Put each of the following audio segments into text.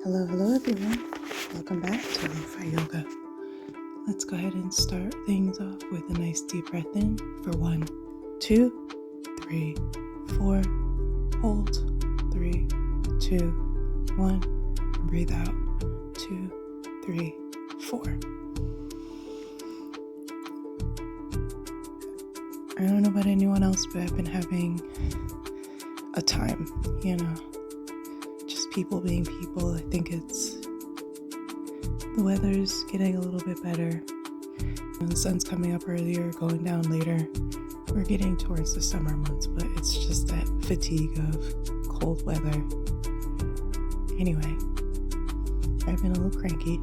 Hello, hello everyone. Welcome back to LoFi Yoga. Let's go ahead and start things off with a nice deep breath in for 1, 2, 3, 4. Hold 3, 2, 1. And breathe out 2, 3, 4. I don't know about anyone else, but I've been having a time, just people being people. I think it's the weather's getting a little bit better. The sun's coming up earlier, going down later. We're getting towards the summer months, but it's just that fatigue of cold weather. Anyway, I've been a little cranky.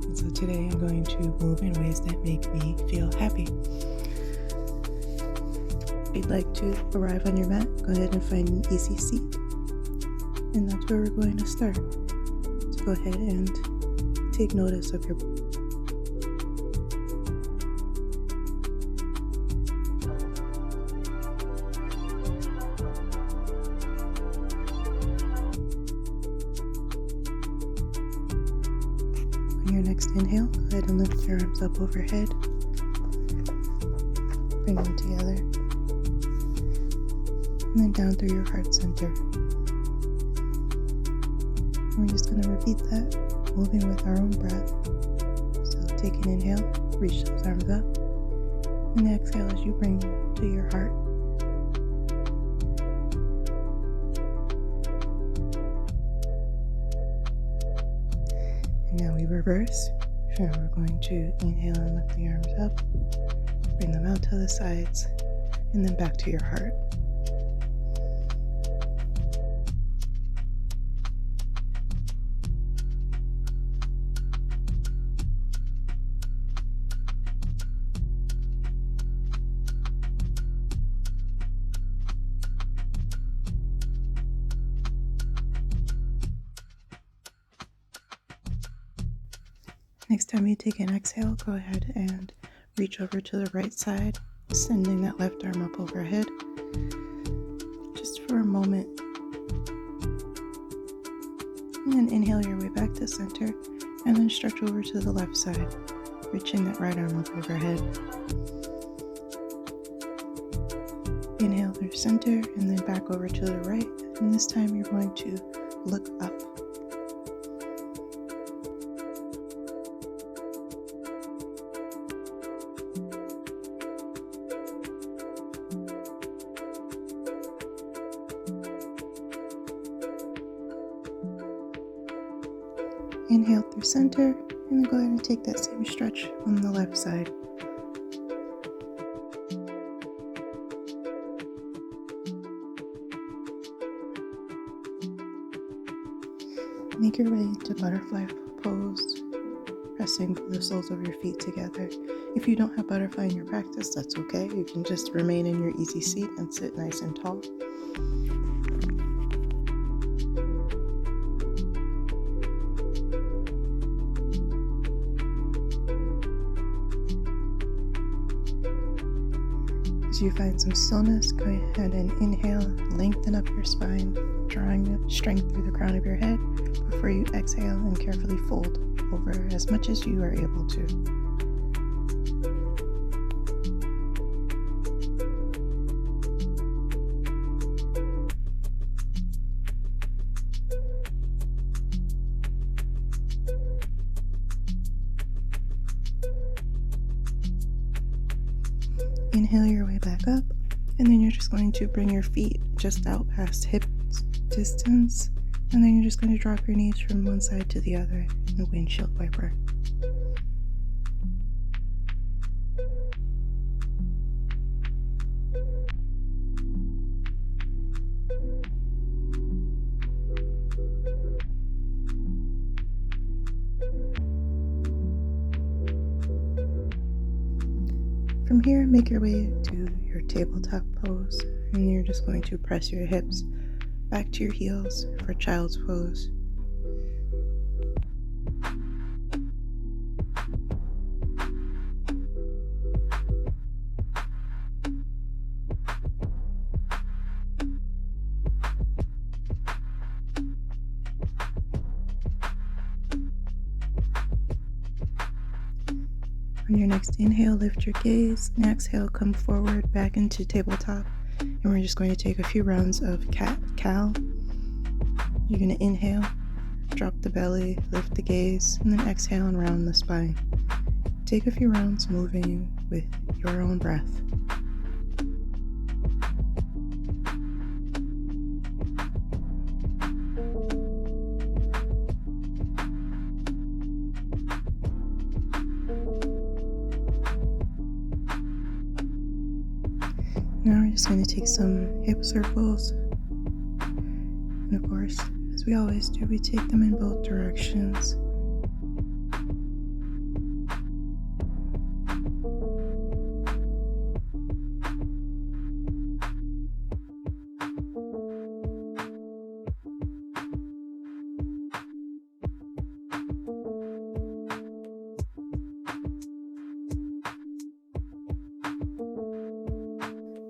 And so today I'm going to move in ways that make me feel happy. If you'd like to arrive on your mat, go ahead and find an easy seat. And that's where we're going to start. So go ahead and take notice of your On your next inhale, go ahead and lift your arms up overhead. Bring them together. And then down through your heart center. We're just going to repeat that, moving with our own breath. So take an inhale, reach those arms up, and exhale as you bring them to your heart. And now we reverse. So we're going to inhale and lift the arms up, bring them out to the sides, and then back to your heart. Next time you take an exhale, go ahead and reach over to the right side, sending that left arm up overhead, just for a moment. And then inhale your way back to center, and then stretch over to the left side, reaching that right arm up overhead. Inhale through center, and then back over to the right, and this time you're going to look up. Inhale through center, and then go ahead and take that same stretch on the left side. Make your way into butterfly pose, pressing the soles of your feet together. If you don't have butterfly in your practice, that's okay. You can just remain in your easy seat and sit nice and tall. As you find some stillness, go ahead and inhale, lengthen up your spine, drawing strength through the crown of your head before you exhale and carefully fold over as much as you are able to. Inhale your way back up, and then you're just going to bring your feet just out past hip distance, and then you're just going to drop your knees from one side to the other in a windshield wiper. From here, make your way to your tabletop pose, and you're just going to press your hips back to your heels for child's pose. On your next inhale, lift your gaze, and exhale, come forward back into tabletop. And we're just going to take a few rounds of cat-cow. You're going to inhale, drop the belly, lift the gaze, and then exhale and round the spine. Take a few rounds moving with your own breath. Now we're just going to take some hip circles. And of course, as we always do, we take them in both directions.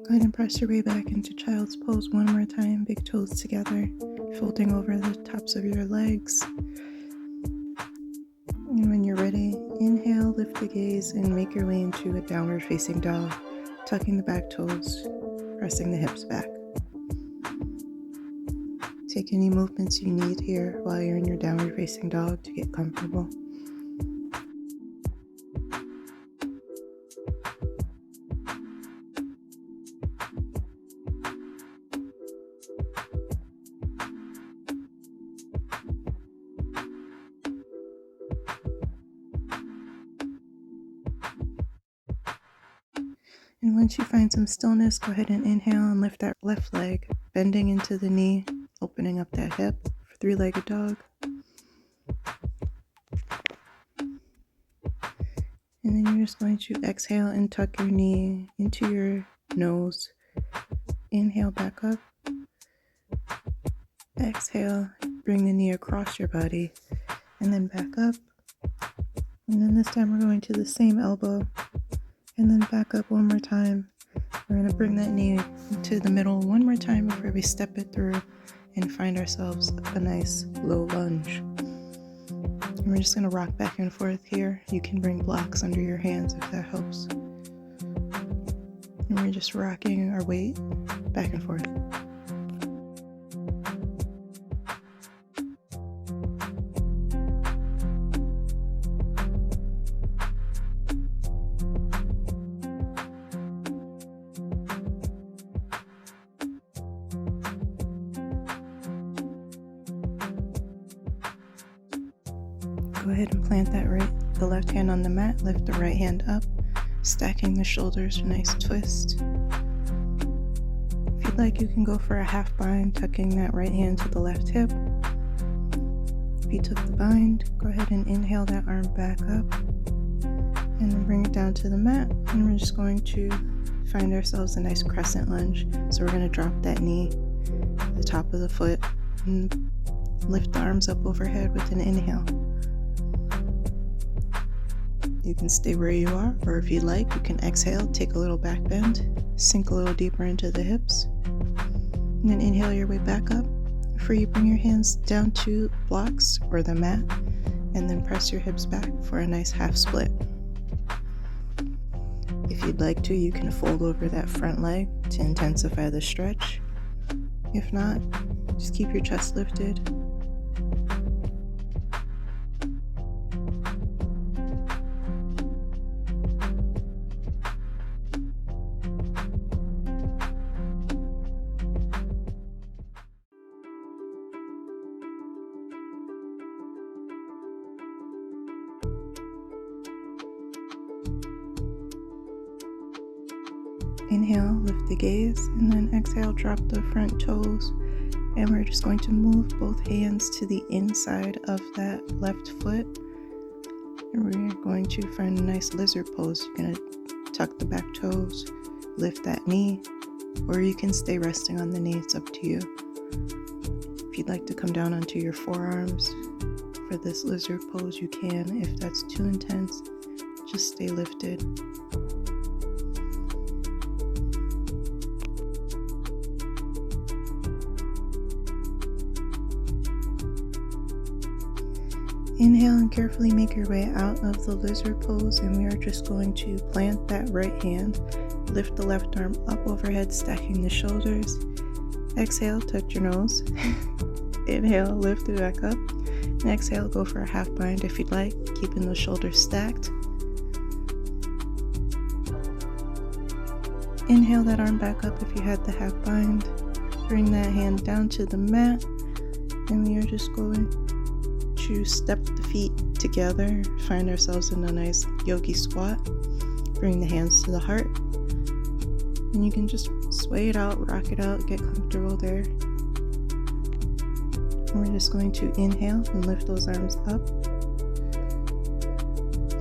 Go ahead and press your way back into child's pose one more time, big toes together, folding over the tops of your legs. And when you're ready, inhale, lift the gaze, and make your way into a downward facing dog, tucking the back toes, pressing the hips back. Take any movements you need here while you're in your downward facing dog to get comfortable. And once you find some stillness, go ahead and inhale and lift that left leg, bending into the knee, opening up that hip for three-legged dog. And then you're just going to exhale and tuck your knee into your nose. Inhale back up. Exhale, bring the knee across your body, and then back up. And then this time we're going to the same elbow, and then back up one more time. We're going to bring that knee to the middle one more time before we step it through and find ourselves a nice low lunge. And we're just going to rock back and forth here. You can bring blocks under your hands if that helps. And we're just rocking our weight back and forth. Go ahead and plant the left hand on the mat, lift the right hand up, stacking the shoulders, a nice twist. If you'd like, you can go for a half bind, tucking that right hand to the left hip. If you took the bind, go ahead and inhale that arm back up, and then bring it down to the mat, and we're just going to find ourselves a nice crescent lunge. So we're going to drop that knee at the top of the foot, and lift the arms up overhead with an inhale. You can stay where you are, or if you'd like, you can exhale, take a little back bend, sink a little deeper into the hips, and then inhale your way back up. For you, bring your hands down to blocks or the mat, and then press your hips back for a nice half split. If you'd like to, you can fold over that front leg to intensify the stretch. If not, just keep your chest lifted. Inhale, lift the gaze, and then exhale, drop the front toes. And we're just going to move both hands to the inside of that left foot. And we're going to find a nice lizard pose. You're going to tuck the back toes, lift that knee, or you can stay resting on the knee. It's up to you. If you'd like to come down onto your forearms for this lizard pose, you can. If that's too intense, just stay lifted. Inhale and carefully make your way out of the lizard pose, and we are just going to plant that right hand. Lift the left arm up overhead, stacking the shoulders. Exhale, touch your nose. Inhale, lift it back up. And exhale, go for a half bind if you'd like, keeping the shoulders stacked. Inhale that arm back up if you had the half bind. Bring that hand down to the mat, and we are just going to step the feet together, find ourselves in a nice yogi squat. Bring the hands to the heart, and you can just sway it out, rock it out, get comfortable there. And we're just going to inhale and lift those arms up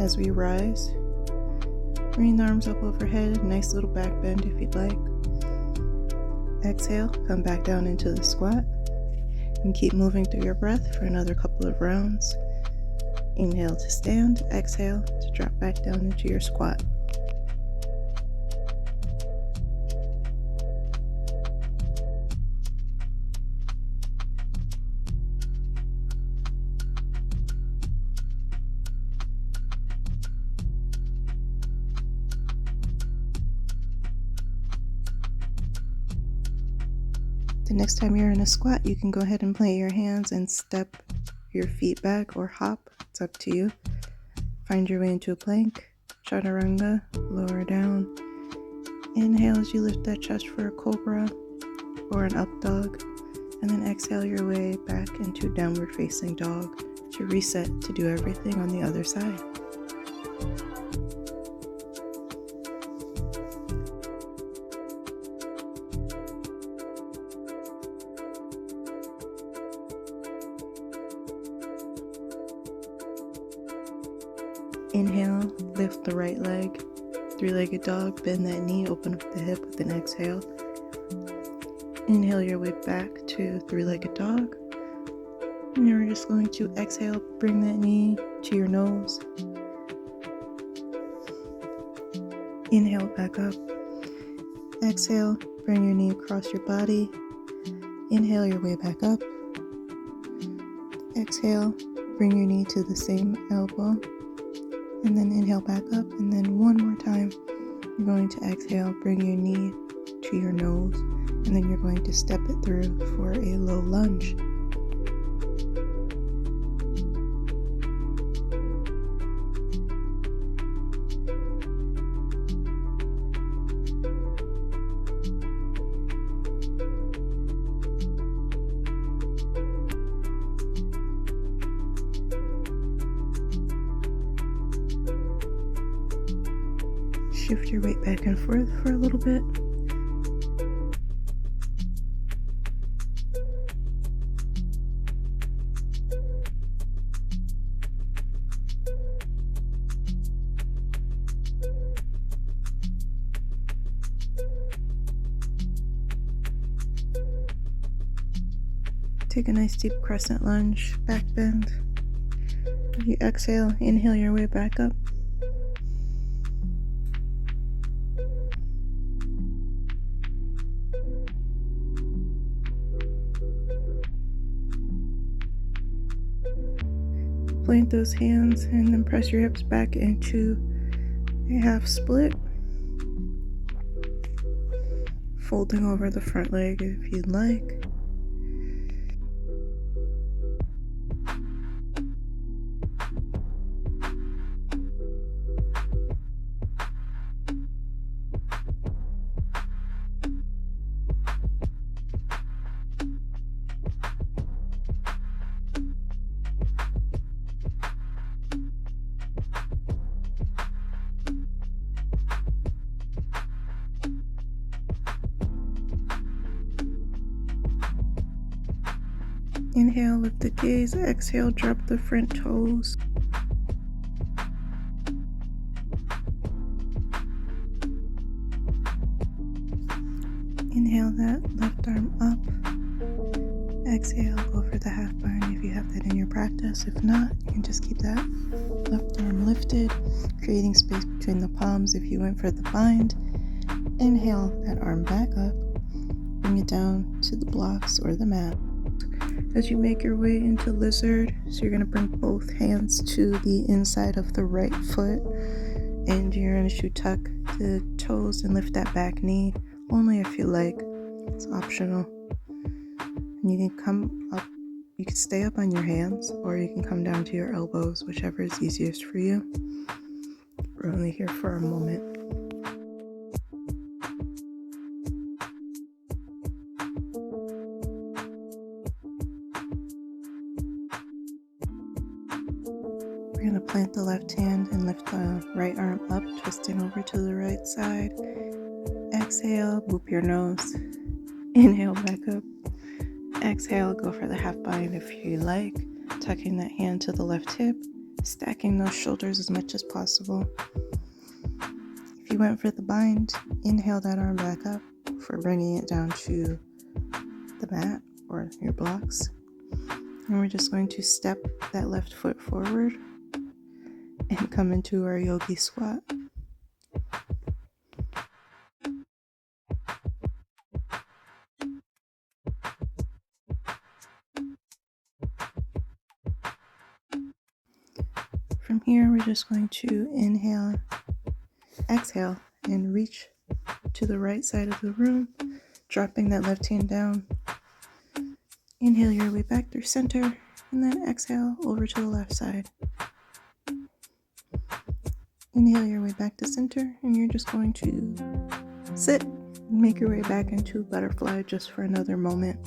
as we rise. Bring the arms up overhead, nice little back bend if you'd like. Exhale, come back down into the squat, and keep moving through your breath for another couple of rounds. Inhale to stand, exhale to drop back down into your squat. The next time you're in a squat, you can go ahead and plant your hands and step your feet back or hop. It's up to you. Find your way into a plank, chaturanga, lower down. Inhale as you lift that chest for a cobra or an up dog, and then exhale your way back into downward facing dog to reset to do everything on the other side. Inhale, lift the right leg, three-legged dog, bend that knee, open up the hip with an exhale. Inhale your way back to three-legged dog. And then we're just going to exhale, bring that knee to your nose. Inhale back up. Exhale, bring your knee across your body. Inhale your way back up. Exhale, bring your knee to the same elbow. And then inhale back up, and then one more time, you're going to exhale, bring your knee to your nose, and then you're going to step it through for a low lunge. Shift your weight back and forth for a little bit. Take a nice deep crescent lunge, back bend. You exhale, inhale your way back up. Plant those hands and then press your hips back into a half split. Folding over the front leg if you'd like. Inhale, lift the gaze. Exhale, drop the front toes. Inhale that left arm up. Exhale, go for the half bind if you have that in your practice. If not, you can just keep that left arm lifted, creating space between the palms if you went for the bind. Inhale that arm back up. Bring it down to the blocks or the mat. as you make your way into lizard. So you're going to bring both hands to the inside of the right foot, and you're going to tuck the toes and lift that back knee, only if you like. It's optional. And you can come up, you can stay up on your hands, or you can come down to your elbows, whichever is easiest for you. We're only here for a moment. We're going to plant the left hand and lift the right arm up, twisting over to the right side. Exhale, boop your nose. Inhale back up. Exhale, go for the half bind if you like, tucking that hand to the left hip, stacking those shoulders as much as possible. If you went for the bind, inhale that arm back up for bringing it down to the mat or your blocks. And we're just going to step that left foot forward and come into our yogi squat. From here, we're just going to inhale, exhale, and reach to the right side of the room, dropping that left hand down. Inhale your way back through center, and then exhale over to the left side. Inhale your way back to center, and you're just going to sit and make your way back into butterfly just for another moment.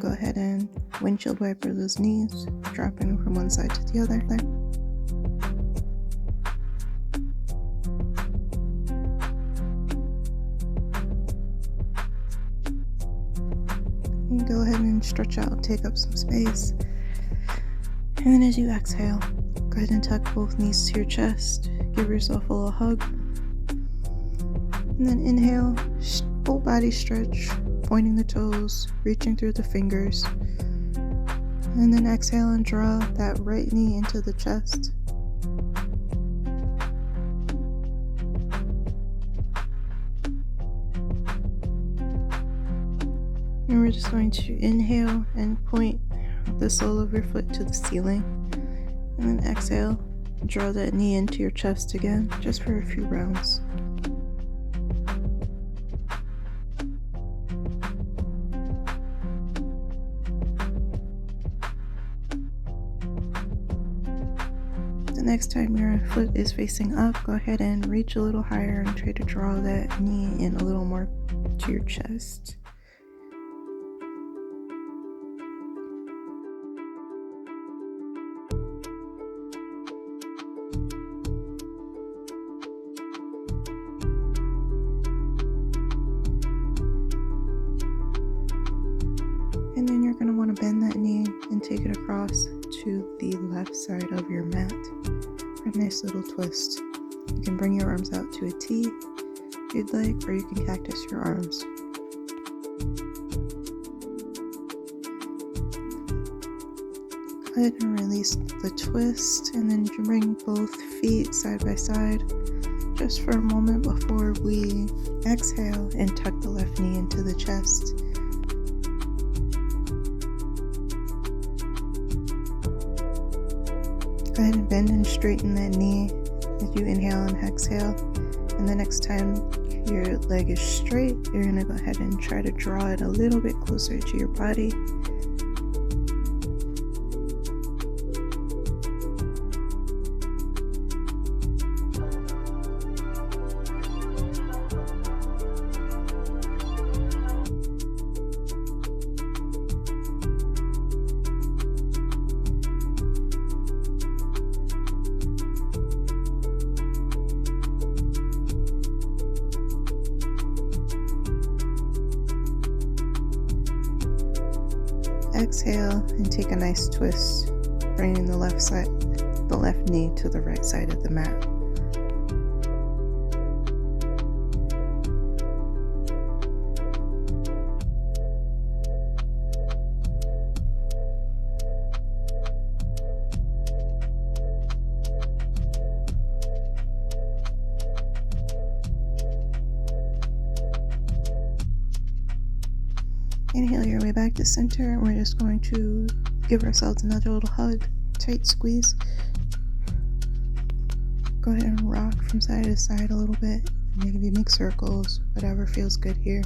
Go ahead and windshield wiper those knees, dropping from one side to the other. And go ahead and stretch out, take up some space. And then as you exhale, go ahead and tuck both knees to your chest. Give yourself a little hug. And then inhale, full body stretch, pointing the toes, reaching through the fingers. And then exhale and draw that right knee into the chest. And we're just going to inhale and point the sole of your foot to the ceiling. And then exhale, draw that knee into your chest again, just for a few rounds. The next time your foot is facing up, go ahead and reach a little higher and try to draw that knee in a little more to your chest. And then you're going to want to bend that knee and take it across to the left side of your mat for a nice little twist. You can bring your arms out to a T if you'd like, or you can cactus your arms. Go ahead and release the twist, and then you can bring both feet side by side just for a moment before we exhale and tuck the left knee into the chest. Go ahead and bend and straighten that knee as you inhale and exhale. And the next time your leg is straight, you're going to go ahead and try to draw it a little bit closer to your body. exhale and take a nice twist, bringing the left knee to the right side of the mat. Inhale your way back to center, and we're just going to give ourselves another little hug, tight squeeze. Go ahead and rock from side to side a little bit, maybe make circles, whatever feels good here.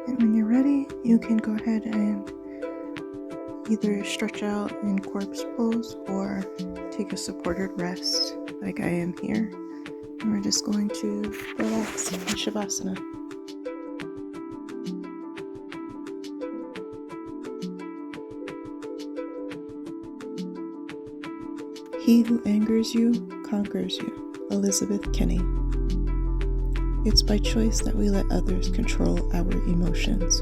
And when you're ready, you can go ahead and either stretch out in corpse pose or take a supported rest like I am here. And we're just going to relax in Shavasana. He who angers you conquers you. Elizabeth Kenny. It's by choice that we let others control our emotions.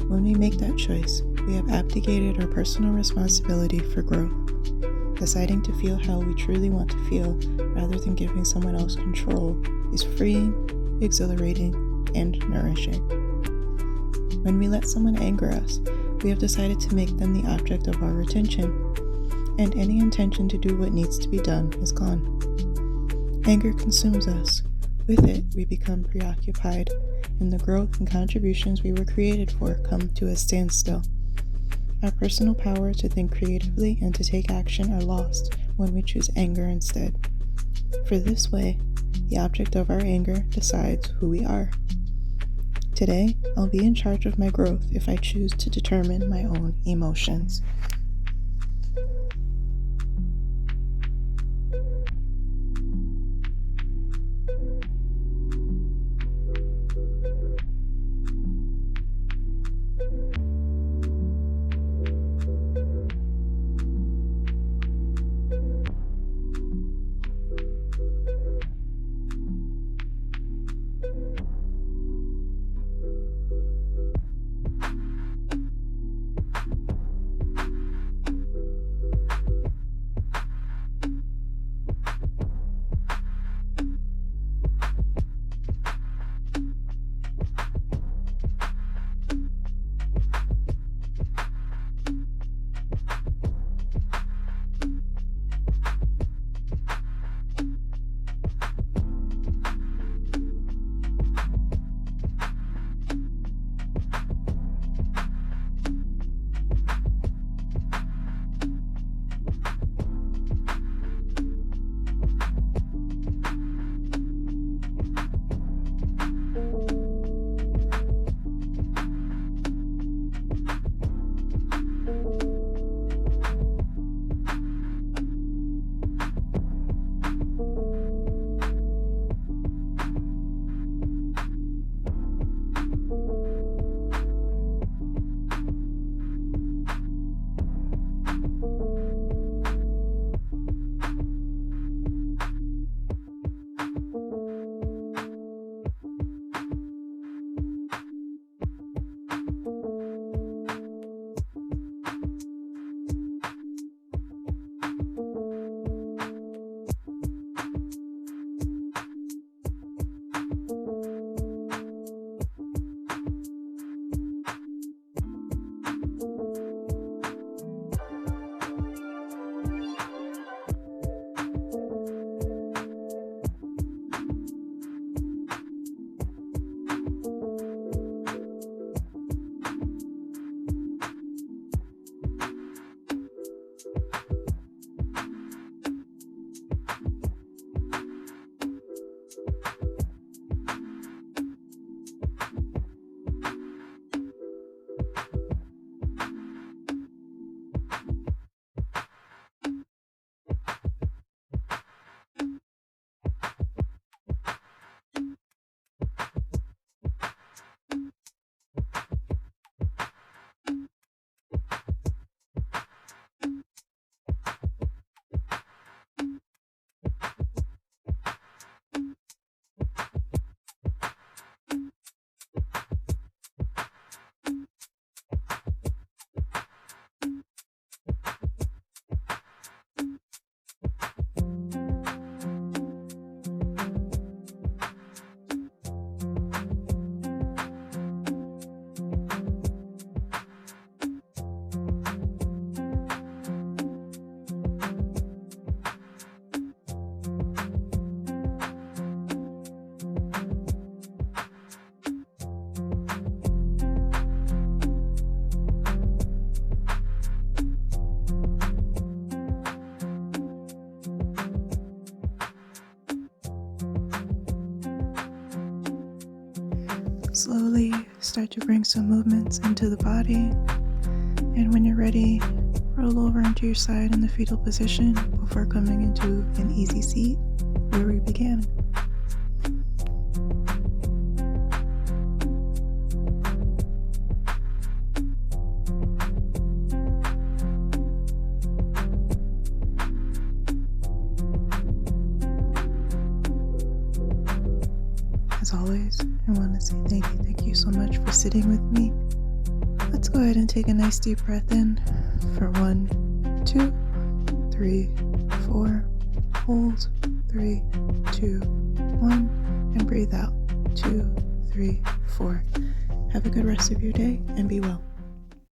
When we make that choice, we have abdicated our personal responsibility for growth. Deciding to feel how we truly want to feel rather than giving someone else control is freeing, exhilarating, and nourishing. When we let someone anger us, we have decided to make them the object of our attention, and any intention to do what needs to be done is gone. Anger consumes us. With it, we become preoccupied, and the growth and contributions we were created for come to a standstill. Our personal power to think creatively and to take action are lost when we choose anger instead. For this way, the object of our anger decides who we are. Today, I'll be in charge of my growth if I choose to determine my own emotions. Slowly start to bring some movements into the body. And when you're ready, roll over onto your side in the fetal position before coming into an easy seat where we began. As always, I want to say thank you so much for sitting with me. Let's go ahead and take a nice deep breath in for 1, 2, 3, 4. Hold 3, 2, 1, and breathe out 2, 3, 4. Have a good rest of your day and be well.